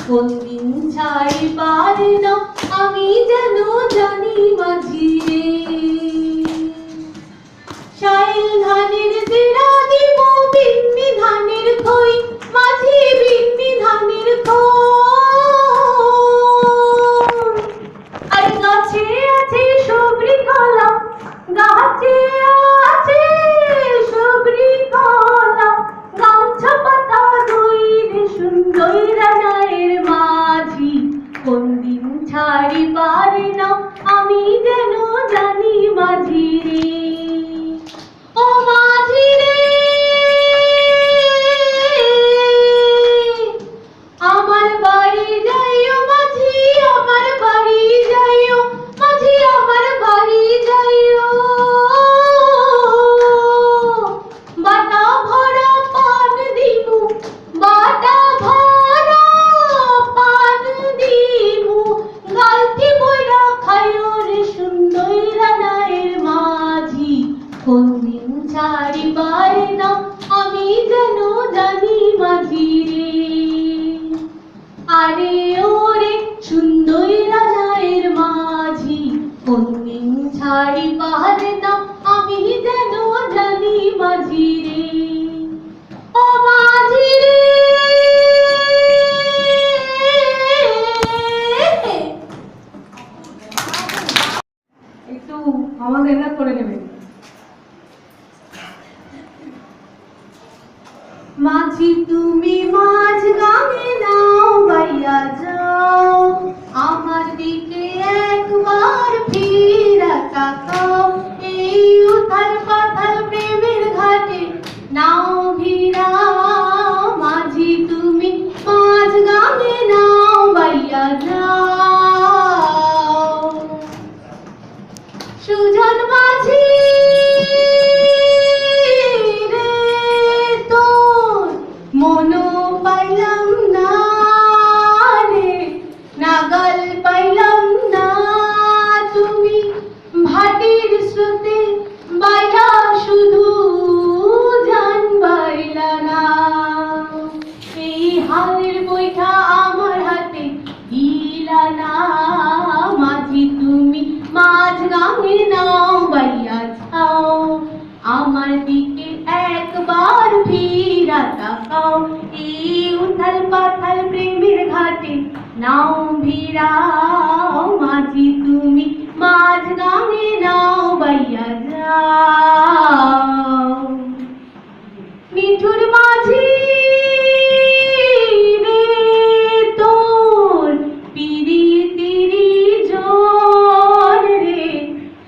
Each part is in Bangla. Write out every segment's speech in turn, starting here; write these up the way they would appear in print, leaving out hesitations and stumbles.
কোন দিন ছাড়িবার না আমি যেন জানি মাঝি রে। শাইল ধানের জিরা দিব বিন্নি ধানের খই, মাঝি বিন্নি ধানের খই। আর গাছে আছে সবরি কলা, গাছে আছে সবরি কলা, গামছা পাতা ধুইরে সুন্দর রানায়ের মাঝি। কোন দিন ছাড়িবার না আমি যেন জানি মাঝি রে। ও মাঝি রে, আমার বাড়ি যাইও মাঝি, আমার বাড়ি যাইও মাঝি, আমার বাড়ি যাইও। বাটা ভরা পান দিমু, বাটা ভরা পান দিমু, গালতি বইরা খাইও রে সুন্দর রানায়ের মাঝি। কোন দিন ছাড়িবার না আমি যেন জানি মাঝি রে। আরে ওরে সুন্দর রানায়ের মাঝি, কোন দিন ছাড়িবার না আমি যেন জানি মাঝি রে। ও মাঝি রে, একটু আমাদের না করে নেবেন। মাঝি তুমি মাঝ গাঙে নাও বাইয়া যাও, আমার দিকে একবার ফিরা তাকাও। এই উথাল পাথাল প্রেমের ঘাটে নাও ভিড়াও, মাঝি তুমি মাঝ গাঙে নাও বাইয়া যাও। সুজন মাঝি মনো পাইলাম না রে, নাগাল পাইলাম না, তুমি ভাটির স্রোতে বাইলা শুধু জান বাইলা না। এই হালের বইটা আমার হাতে দিলা না, মাঝি তুমি মাঝ গাঙে নাও বাইয়া যাও, আমার দিকে একবার ফিরা তাকাও। এই উথাল পাথাল প্রেমের ঘাটে নাও ভিড়াও, মাঝি তুমি মাঝ গাঙে নাও বাইয়া যাও। মিঠুর মাঝি রে তোর পিরিতিরি জন রে,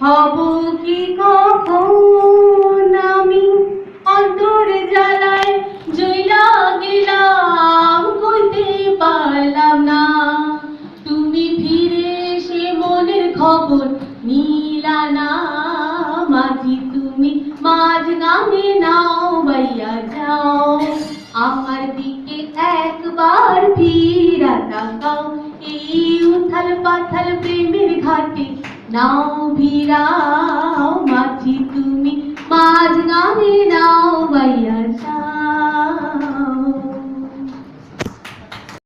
হব কি কখন আমি অন্তর জ্বালায় জইলা গেলাম, কইতে পারলাম না। তুমি ফিরে এসে মনের খবর নিলা না, মাঝি তুমি মাঝ গাঙে নাও বাইয়া যাও, আমার দিকে একবার ফিরা তাকাও। এই উথাল পাথাল প্রেমের ঘাটে নাও ভিড়াও, মাঝি তুমি মাঝ গাঙে নাও বাইয়া